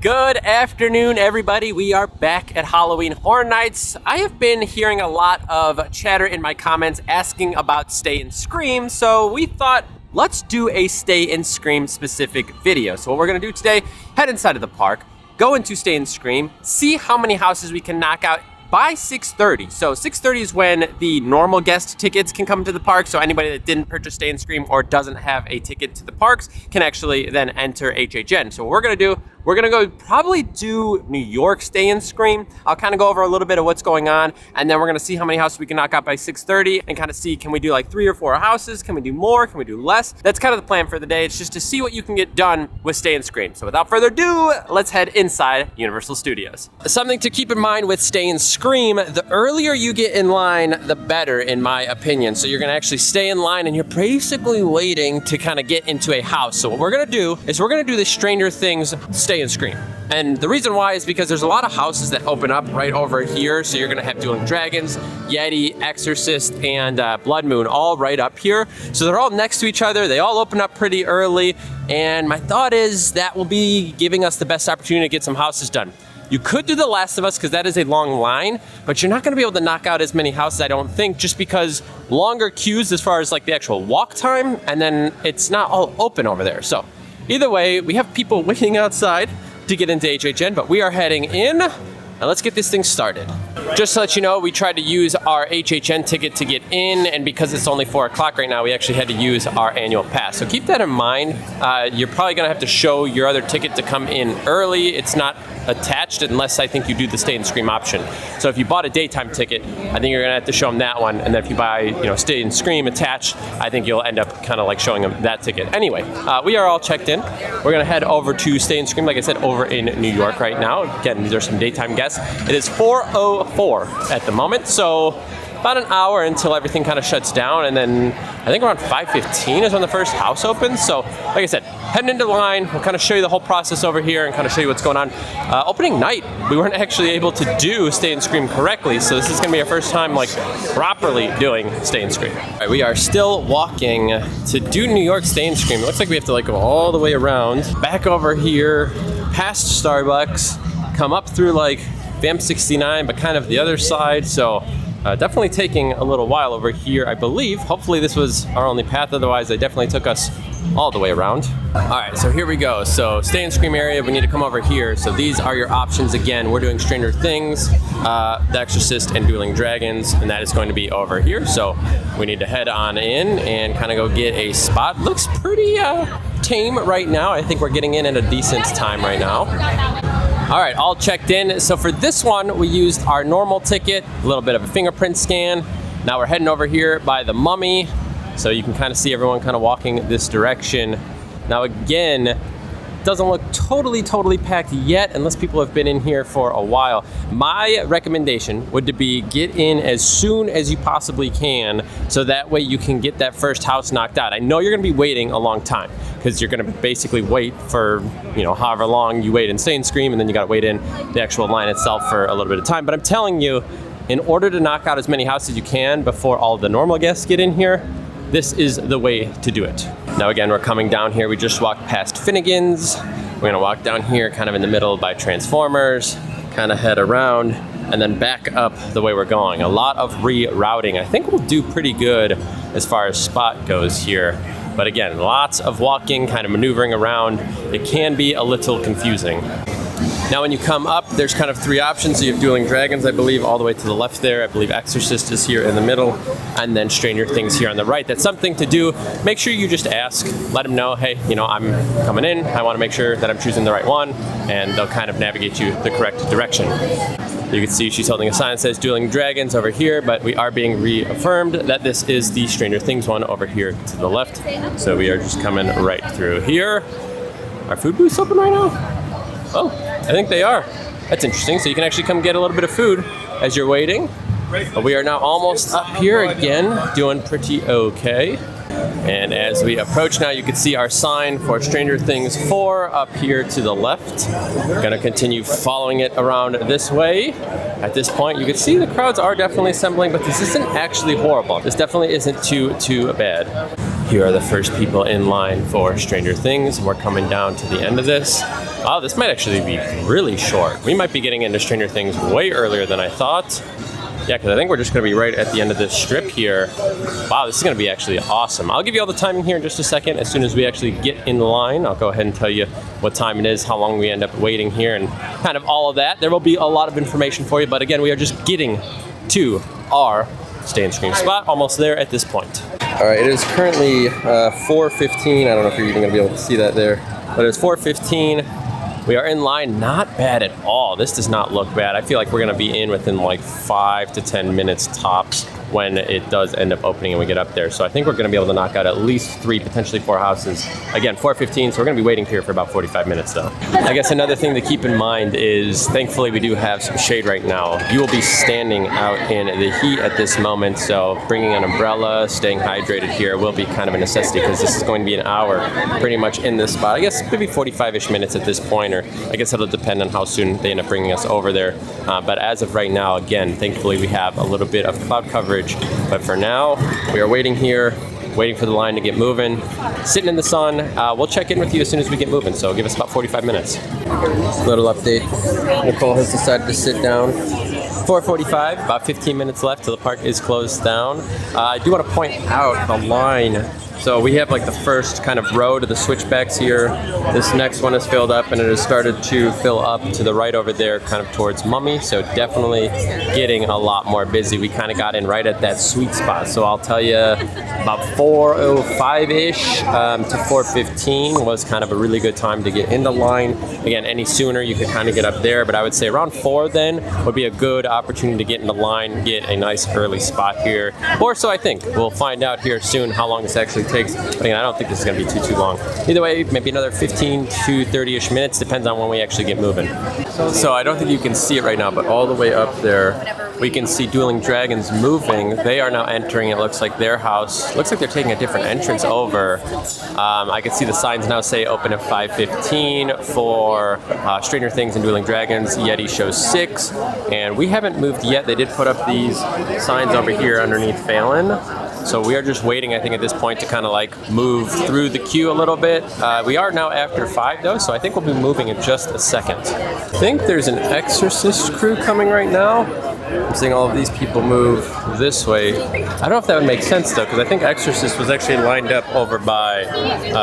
Good afternoon, everybody. We are back at Halloween Horror Nights. I have been hearing a lot of chatter in my comments asking about Stay and Scream, so we thought, let's do a Stay and Scream specific video. So what we're gonna do today, head inside of the park, go into Stay and Scream, see how many houses we can knock out by 6:30. So 6:30 is when the normal guest tickets can come to the park. So anybody that didn't purchase Stay and Scream or doesn't have a ticket to the parks can actually then enter HHN. So what we're gonna do, we're gonna go probably do New York Stay and Scream. I'll kind of go over a little bit of what's going on, and then we're gonna see how many houses we can knock out by 6:30 and kind of see, can we do like 3 or 4 houses? Can we do more? Can we do less? That's kind of the plan for the day. It's just to see what you can get done with Stay and Scream. So without further ado, let's head inside Universal Studios. Something to keep in mind with Stay and Scream, the earlier you get in line, the better, in my opinion. So you're gonna actually stay in line and you're basically waiting to kind of get into a house. So what we're gonna do is we're gonna do the Stranger Things Stay and Scream. And the reason why is because there's a lot of houses that open up right over here. So you're gonna have Dillon Dragons, Yeti, Exorcist, and Blood Moon all right up here. So they're all next to each other. They all open up pretty early. And my thought is that will be giving us the best opportunity to get some houses done. You could do The Last of Us because that is a long line, but you're not gonna be able to knock out as many houses, I don't think, just because longer queues as far as like the actual walk time, and then it's not all open over there. So either way, we have people waiting outside to get into HHN, but we are heading in. Now let's get this thing started. Just to let you know, we tried to use our HHN ticket to get in, and because it's only 4 o'clock right now, we actually had to use our annual pass. So keep that in mind. You're probably gonna have to show your other ticket to come in early. It's not attached unless I think you do the Stay and Scream option. So if you bought a daytime ticket, I think you're gonna have to show them that one, and then if you buy, Stay and Scream attached, I think you'll end up kind of like showing them that ticket. Anyway, we are all checked in. We're gonna head over to Stay and Scream, like I said, over in New York right now. Again, these are some daytime guests. It is 4:04 at the moment, so about an hour until everything kind of shuts down, and then I think around 5:15 is when the first house opens. So like I said, heading into the line, we'll kind of show you the whole process over here and kind of show you what's going on. Opening night, we weren't actually able to do Stay and Scream correctly, so this is gonna be our first time like properly doing Stay and Scream. All right, we are still walking to do New York Stay and Scream. It looks like we have to like go all the way around, back over here, past Starbucks, come up through like Vamp 69, but kind of the other side. So definitely taking a little while over here, I believe. Hopefully this was our only path, otherwise they definitely took us all the way around. All right, so here we go. So Stay and Scream area, we need to come over here. So these are your options. Again, we're doing Stranger Things, The Exorcist, and Dueling Dragons, and that is going to be over here. So we need to head on in and kind of go get a spot. Looks pretty tame right now. I think we're getting in at a decent time right now. All right, all checked in. So for this one, we used our normal ticket, a little bit of a fingerprint scan. Now we're heading over here by the Mummy, so you can kind of see everyone kind of walking this direction. Now again, doesn't look totally packed yet unless people have been in here for a while. My recommendation would be get in as soon as you possibly can, so that way you can get that first house knocked out. I know you're gonna be waiting a long time because you're gonna basically wait for, however long you wait in Stay and Scream, and then you gotta wait in the actual line itself for a little bit of time. But I'm telling you, in order to knock out as many houses as you can before all the normal guests get in here, this is the way to do it. Now again, we're coming down here. We just walked past Finnegan's. We're gonna walk down here kind of in the middle by Transformers, kind of head around, and then back up the way we're going. A lot of rerouting. I think we'll do pretty good as far as spot goes here. But again, lots of walking, kind of maneuvering around. It can be a little confusing. Now when you come up, there's kind of 3 options. So you have Dueling Dragons, I believe, all the way to the left there. I believe Exorcist is here in the middle, and then Stranger Things here on the right. That's something to do. Make sure you just ask, let them know, hey, I'm coming in. I want to make sure that I'm choosing the right one, and they'll kind of navigate you the correct direction. You can see she's holding a sign that says Dueling Dragons over here, but we are being reaffirmed that this is the Stranger Things one over here to the left. So we are just coming right through here. Are food booths open right now? Oh, I think they are. That's interesting. So you can actually come get a little bit of food as you're waiting. But we are now almost up here again, doing pretty okay. And as we approach now, you can see our sign for Stranger Things 4 up here to the left. We're gonna continue following it around this way. At this point, you can see the crowds are definitely assembling, but this isn't actually horrible. This definitely isn't too bad. Here are the first people in line for Stranger Things. We're coming down to the end of this. Wow, this might actually be really short. We might be getting into Stranger Things way earlier than I thought. Yeah, because I think we're just going to be right at the end of this strip here. Wow, this is going to be actually awesome. I'll give you all the timing here in just a second. As soon as we actually get in line, I'll go ahead and tell you what time it is, how long we end up waiting here, and kind of all of that. There will be a lot of information for you, but again, we are just getting to our Stay and Scream spot. Almost there at this point. All right, it is currently 4:15. I don't know if you're even going to be able to see that there, but it's 4:15. We are in line, not bad at all. This does not look bad. I feel like we're gonna be in within like 5 to 10 minutes tops when it does end up opening and we get up there. So I think we're gonna be able to knock out at least 3, potentially 4 houses. Again, 4:15, so we're gonna be waiting here for about 45 minutes though. I guess another thing to keep in mind is, thankfully we do have some shade right now. You will be standing out in the heat at this moment, so bringing an umbrella, staying hydrated here will be kind of a necessity, because this is going to be an hour pretty much in this spot. I guess maybe 45-ish minutes at this point, or I guess it'll depend on how soon they end up bringing us over there. But as of right now, again, thankfully we have a little bit of cloud coverage. But for now, we are waiting here, waiting for the line to get moving, sitting in the sun. We'll check in with you as soon as we get moving, so give us about 45 minutes. Little update. Nicole has decided to sit down. 4:45, about 15 minutes left till the park is closed down. I do want to point out the line. So we have like the first kind of row to the switchbacks here. This next one is filled up, and it has started to fill up to the right over there, kind of towards Mummy. So definitely getting a lot more busy. We kind of got in right at that sweet spot. So I'll tell you, about 4:05-ish to 4:15 was kind of a really good time to get in the line. Again, any sooner you could kind of get up there, but I would say around 4 then would be a good opportunity to get in the line, get a nice early spot here. Or so I think. We'll find out here soon how long this actually takes. But again, I don't think this is going to be too long. Either way, maybe another 15 to 30-ish minutes, depends on when we actually get moving. So I don't think you can see it right now, but all the way up there, we can see Dueling Dragons moving. They are now entering, it looks like, their house. Looks like they're taking a different entrance over. I can see the signs now say open at 5:15 for Stranger Things and Dueling Dragons. Yeti shows 6, and we haven't moved yet. They did put up these signs over here underneath Phelan. So we are just waiting, I think, at this point to kind of like move through the queue a little bit. We are now after 5 though, so I think we'll be moving in just a second. I think there's an Exorcist crew coming right now. I'm seeing all of these people move this way. I don't know if that would make sense though, because I think Exorcist was actually lined up over by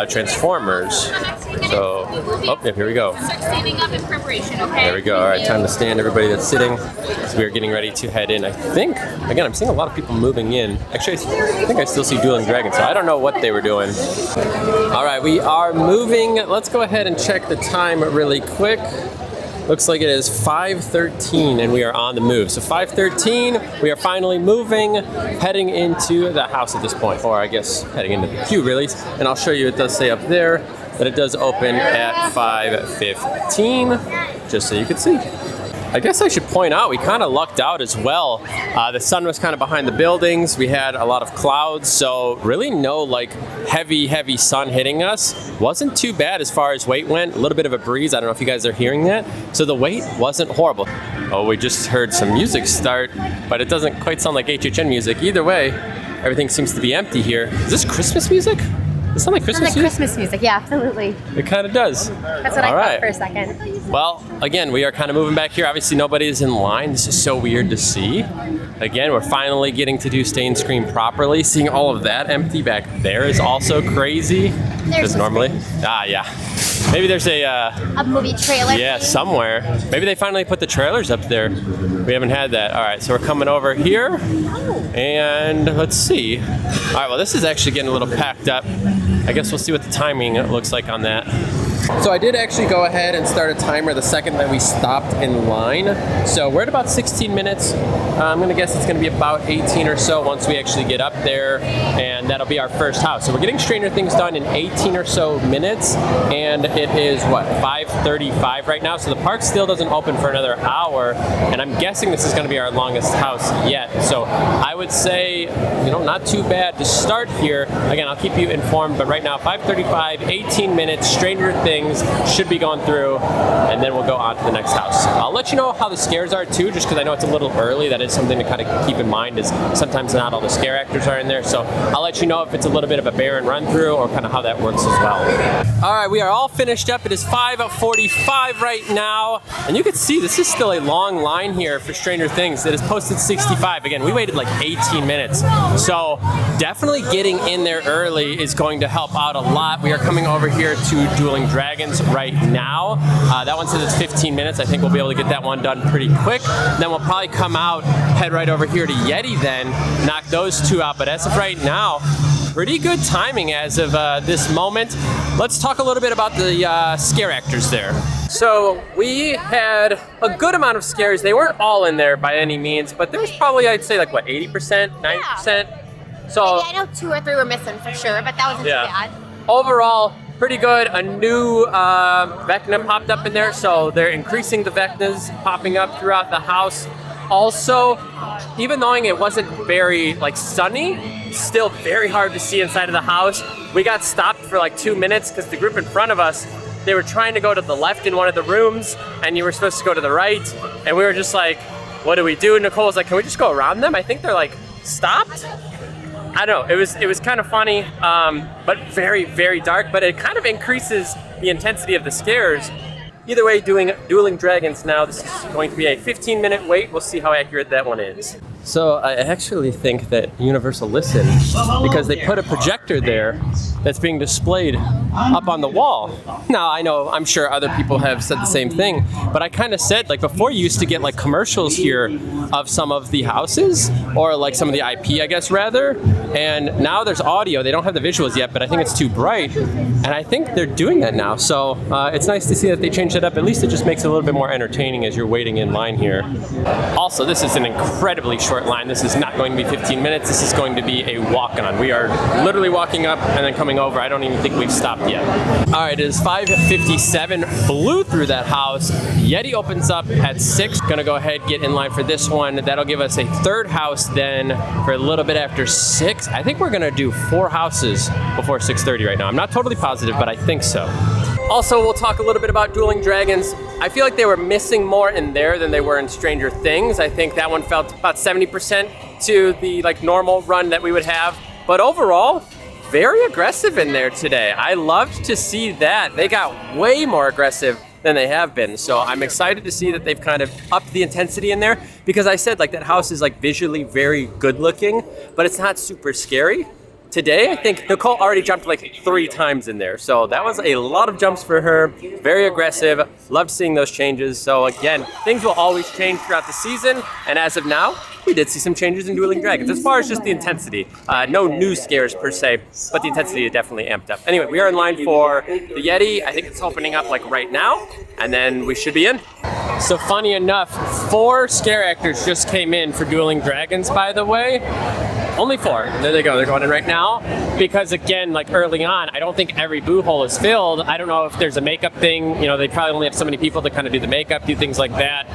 Transformers. So, oh, yeah, here we go. Start standing up in preparation, okay? There we go. All right, time to stand, everybody that's sitting. So we are getting ready to head in. I think, again, I'm seeing a lot of people moving in. Actually, I think I still see Dueling Dragons, so I don't know what they were doing. All right, we are moving. Let's go ahead and check the time really quick. Looks like it is 5:13 and we are on the move. So 5:13, we are finally moving, heading into the house at this point, or I guess heading into the queue really. And I'll show you, it does say up there that it does open at 5:15, just so you can see. I guess I should point out, we kind of lucked out as well. The sun was kind of behind the buildings. We had a lot of clouds, so really no like heavy sun hitting us. Wasn't too bad as far as weight went. A little bit of a breeze. I don't know if you guys are hearing that. So the weight wasn't horrible. Oh, we just heard some music start, but it doesn't quite sound like HHN music. Either way, everything seems to be empty here. Is this Christmas music? Does it sound like Christmas music? Christmas music, yeah, absolutely. It kind of does. That's what I thought for a second. Well, again, we are kind of moving back here. Obviously, nobody is in line. This is so weird to see. Again, we're finally getting to do Stay and Scream properly. Seeing all of that empty back there is also crazy. Because normally, yeah. Maybe there's a movie trailer. Yeah, somewhere. Maybe they finally put the trailers up there. We haven't had that. All right, so we're coming over here, and let's see. All right, well, this is actually getting a little packed up. I guess we'll see what the timing looks like on that. So I did actually go ahead and start a timer the second that we stopped in line. So we're at about 16 minutes. I'm gonna guess it's gonna be about 18 or so once we actually get up there, and that'll be our first house. So we're getting Stranger Things done in 18 or so minutes, and it is, what, 5:35 right now? So the park still doesn't open for another hour, and I'm guessing this is gonna be our longest house yet. So I would say, not too bad to start here. Again, I'll keep you informed, but right now, 5:35, 18 minutes, Stranger Things. Things should be going through, and then we'll go on to the next house. I'll let you know how the scares are too, just because I know it's a little early. That is something to kind of keep in mind, is sometimes not all the scare actors are in there. So I'll let you know if it's a little bit of a barren run through or kind of how that works as well. All right, we are all finished up. It is 5:45 right now, and you can see this is still a long line here for Stranger Things. It is posted 65. Again, we waited like 18 minutes. So definitely getting in there early is going to help out a lot. We are coming over here to Dueling Dragons right now. That one says it's 15 minutes. I think we'll be able to get that one done pretty quick. Then we'll probably come out, head right over here to Yeti then, knock those two out. But as of right now, pretty good timing as of this moment. Let's talk a little bit about the scare actors there. So we had a good amount of scares. They weren't all in there by any means, but there was probably, I'd say, like what, 80%, 90%? So Maybe I know 2 or 3 were missing for sure, but that wasn't too bad. Overall, pretty good. A new Vecna popped up in there, so they're increasing the Vecnas popping up throughout the house. Also, even though it wasn't very like sunny, still very hard to see inside of the house. We got stopped for like 2 minutes because the group in front of us, they were trying to go to the left in one of the rooms, and you were supposed to go to the right, and we were just like, what do we do? Nicole was like, can we just go around them? I think they're like stopped. I don't know, it was kind of funny, but very, very dark, but it kind of increases the intensity of the scares. Either way, doing Dueling Dragons now, this is going to be a 15-minute wait. We'll see how accurate that one is. So I actually think that Universal listened, because they put a projector there that's being displayed up on the wall. Now, I know, I'm sure other people have said the same thing, but I kind of said, like, before you used to get like commercials here of some of the houses, or like some of the IP, I guess, rather, and now there's audio. They don't have the visuals yet, but I think it's too bright, and I think they're doing that now. So it's nice to see that they changed it up. At least it just makes it a little bit more entertaining as you're waiting in line here. Also, this is an incredibly short line. This is not going to be 15 minutes. This is going to be a walk-on. We are literally walking up and then coming over. I don't even think we've stopped yet. All right, it is 5:57. Blew through that house. Yeti opens up at 6. Gonna go ahead, get in line for this one. That'll give us a third house then for a little bit after 6. I think we're gonna do 4 houses before 6:30 right now. I'm not totally positive, but I think so. Also, we'll talk a little bit about Dueling Dragons. I feel like they were missing more in there than they were in Stranger Things. I think that one felt about 70% to the like normal run that we would have. But overall, very aggressive in there today. I loved to see that. They got way more aggressive than they have been. So I'm excited to see that they've kind of upped the intensity in there, because I said like that house is like visually very good looking, but it's not super scary. Today, I think Nicole already jumped like 3 times in there. So that was a lot of jumps for her. Very aggressive. Loved seeing those changes. So again, things will always change throughout the season. And as of now, we did see some changes in Dueling Dragons. As far as just the intensity, no new scares per se, but the intensity is definitely amped up. Anyway, we are in line for the Yeti. I think it's opening up like right now, and then we should be in. So funny enough, 4 scare actors just came in for Dueling Dragons, by the way. Only 4. There they go. They're going in right now. Because again, like early on, I don't think every boo hole is filled. I don't know if there's a makeup thing. You know, they probably only have so many people to kind of do the makeup, do things like that.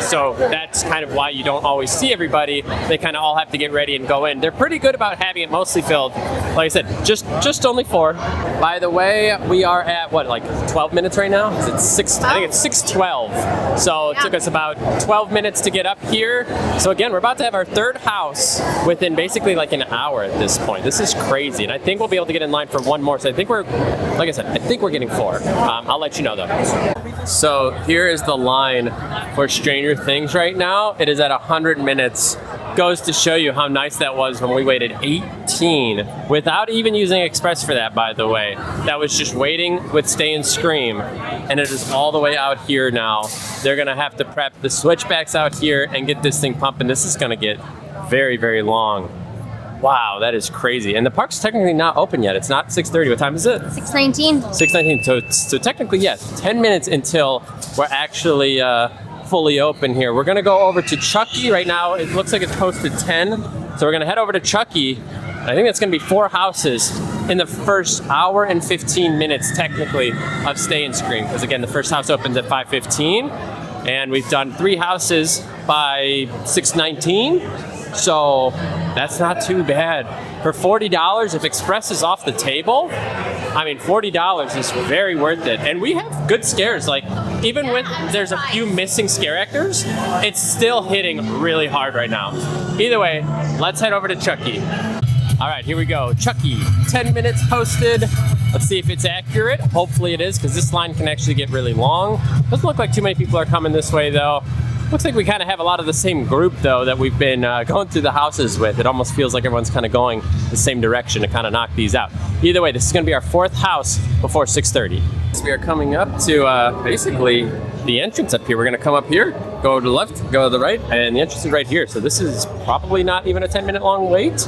So that's kind of why you don't always see everybody. They kind of all have to get ready and go in. They're pretty good about having it mostly filled. Like I said, just only 4. By the way, we are at what, like 12 minutes right now? Is it 6? I think it's 6:12. So it took us about 12 minutes to get up here. So again, we're about to have our third house within basically like an hour at this point. This is crazy, and I think we'll be able to get in line for 1 more. So I think we're, like I said, I think we're getting 4. I'll let you know though. So here is the line for Stranger Things right now. It is at 100 minutes. Goes to show you how nice that was when we waited 18 without even using Express for that, by the way. That was just waiting with Stay and Scream, and it is all the way out here now. They're gonna have to prep the switchbacks out here and get this thing pumping. This is gonna get very, very long. Wow, that is crazy. And the park's technically not open yet. It's not 6:30. What time is it? 6:19. 6:19. So technically, yes, 10 minutes until we're actually fully open here. We're gonna go over to Chucky right now. It looks like it's posted 10. So we're gonna head over to Chucky. I think that's gonna be 4 houses in the first hour and 15 minutes technically of Stay and Scream. Because again, the first house opens at 5:15. And we've done 3 houses by 6:19. So that's not too bad. For $40, if Express is off the table, I mean, $40 is very worth it. And we have good scares. Like, even with there's a few missing scare actors, it's still hitting really hard right now. Either way, let's head over to Chucky. All right, here we go. Chucky, 10 minutes posted. Let's see if it's accurate. Hopefully it is, because this line can actually get really long. Doesn't look like too many people are coming this way, though. Looks like we kind of have a lot of the same group, though, that we've been going through the houses with. It almost feels like everyone's kind of going the same direction to kind of knock these out. Either way, this is going to be our 4th house before 6:30. So we are coming up to basically the entrance up here. We're going to come up here, go to the left, go to the right, and the entrance is right here. So this is probably not even a 10-minute long wait.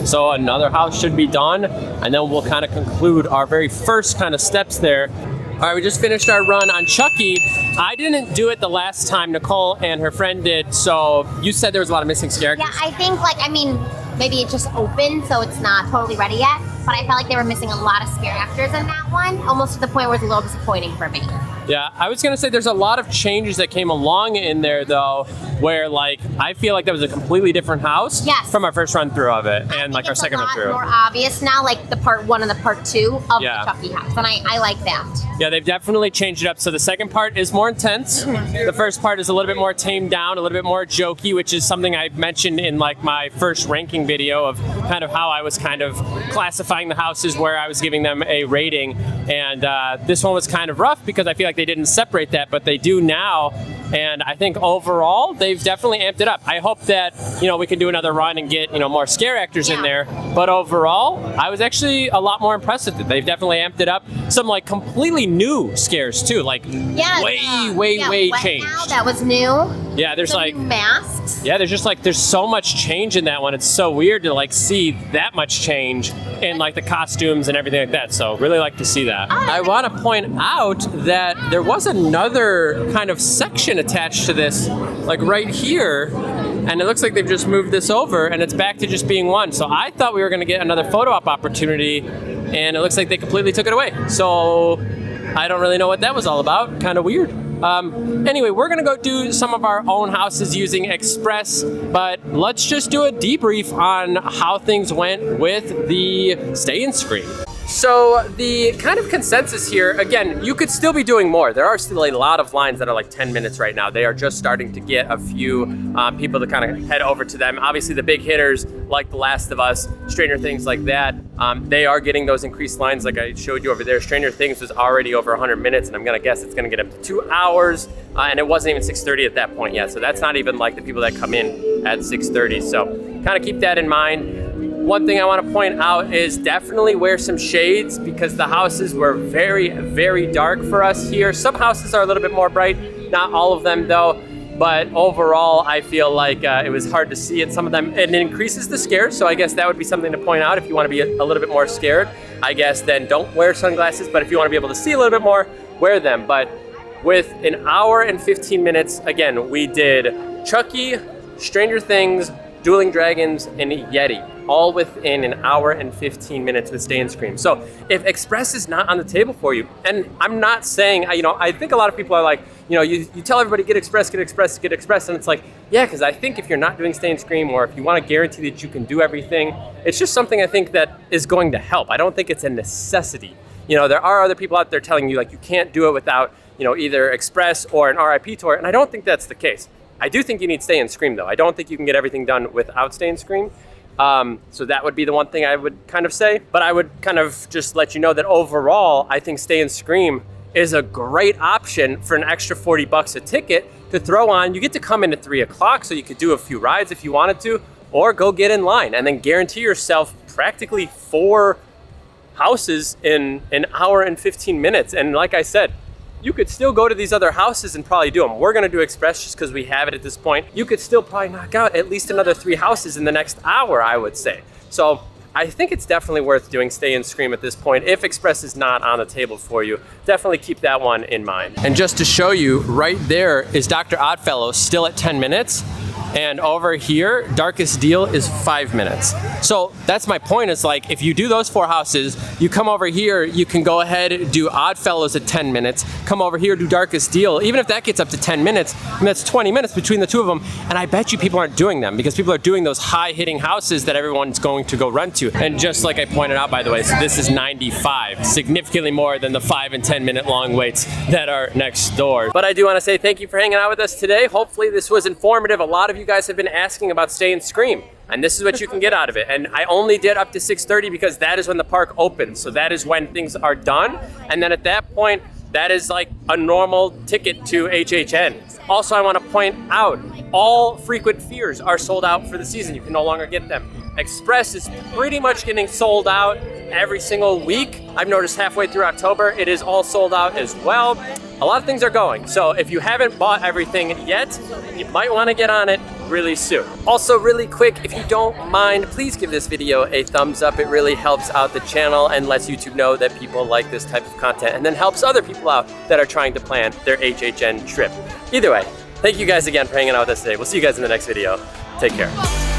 So another house should be done, and then we'll kind of conclude our very first kind of steps there. All right, we just finished our run on Chucky. I didn't do it the last time. Nicole and her friend did. So you said there was a lot of missing scare actors. Yeah, I think maybe it just opened, so it's not totally ready yet. But I felt like they were missing a lot of scare actors in that one, almost to the point where it's a little disappointing for me. Yeah, I was gonna say there's a lot of changes that came along in there, though, where like I feel like that was a completely different house from our first run through of it, and like our second run through. It's a lot more obvious now, like the part 1 and the part 2 of the Chucky house, and I like that. Yeah, they've definitely changed it up. So the second part is more intense. The first part is a little bit more tamed down, a little bit more jokey, which is something I mentioned in like my first ranking video of kind of how I was kind of classifying the houses, where I was giving them a rating. And this one was kind of rough because I feel like they didn't separate that, but they do now. And I think overall, they've definitely amped it up. I hope that, we can do another run and get, more scare actors in there. But overall, I was actually a lot more impressed with it. They've definitely amped it up. Some like completely new scares too, like way changed. Now, that was new. Yeah, there's Some like new masks. Yeah, there's so much change in that one. It's so weird to like see that much change in like the costumes and everything like that. So really like to see that. I want to point out that there was another kind of section attached to this, like right here, and it looks like they've just moved this over and it's back to just being one. So I thought we were going to get another photo op opportunity, and it looks like they completely took it away. So I don't really know what that was all about. Kind of weird. Anyway, we're gonna go do some of our own houses using Express, but let's just do a debrief on how things went with the Stay and Scream. So the kind of consensus here, again, you could still be doing more. There are still a lot of lines that are like 10 minutes right now. They are just starting to get a few people to kind of head over to them. Obviously the big hitters like The Last of Us, Stranger Things like that, they are getting those increased lines like I showed you over there. Stranger Things was already over 100 minutes, and I'm gonna guess it's gonna get up to 2 hours, and it wasn't even 6:30 at that point yet. So that's not even like the people that come in at 6:30. So kind of keep that in mind. One thing I want to point out is definitely wear some shades, because the houses were very, very dark for us here. Some houses are a little bit more bright, not all of them though, but overall I feel like it was hard to see in some of them, and it increases the scare. So I guess that would be something to point out. If you want to be a little bit more scared, I guess then don't wear sunglasses, but if you want to be able to see a little bit more, wear them. But with an hour and 15 minutes, again, we did Chucky, Stranger Things, Dueling Dragons, and Yeti, all within an hour and 15 minutes with Stay and Scream. So if Express is not on the table for you, and I'm not saying, I think a lot of people are like, you tell everybody get Express, get Express, get Express, and it's like, yeah, because I think if you're not doing Stay and Scream, or if you want to guarantee that you can do everything, it's just something I think that is going to help. I don't think it's a necessity. There are other people out there telling you like you can't do it without, either Express or an RIP tour, and I don't think that's the case. I do think you need Stay and Scream though. I don't think you can get everything done without Stay and Scream. So that would be the one thing I would kind of say. But I would kind of just let you know that overall, I think Stay and Scream is a great option for an extra $40 a ticket to throw on. You get to come in at 3 o'clock, so you could do a few rides if you wanted to, or go get in line and then guarantee yourself practically 4 houses in an hour and 15 minutes. And like I said, you could still go to these other houses and probably do them. We're gonna do Express just because we have it at this point. You could still probably knock out at least another 3 houses in the next hour, I would say. So I think it's definitely worth doing Stay and Scream at this point. If Express is not on the table for you, definitely keep that one in mind. And just to show you, right there is Dr. Oddfellow still at 10 minutes. And over here, Darkest Deal is 5 minutes. So that's my point, is like, if you do those 4 houses, you come over here, you can go ahead, do Oddfellows at 10 minutes, come over here, do Darkest Deal. Even if that gets up to 10 minutes, and that's 20 minutes between the two of them. And I bet you people aren't doing them because people are doing those high hitting houses that everyone's going to go run to. And just like I pointed out, by the way, so this is 95, significantly more than the 5 and 10 minute long waits that are next door. But I do want to say thank you for hanging out with us today. Hopefully this was informative. A lot of you guys have been asking about Stay and Scream, and this is what you can get out of it. And I only did up to 6:30 because that is when the park opens. So that is when things are done. And then at that point, that is like a normal ticket to HHN. Also, I want to point out, all Frequent Fears are sold out for the season. You can no longer get them. Express is pretty much getting sold out every single week. I've noticed halfway through October, it is all sold out as well. A lot of things are going. So if you haven't bought everything yet, you might want to get on it really soon. Also, really quick, if you don't mind, please give this video a thumbs up. It really helps out the channel and lets YouTube know that people like this type of content, and then helps other people out that are trying to plan their HHN trip. Either way, thank you guys again for hanging out with us today. We'll see you guys in the next video. Take care.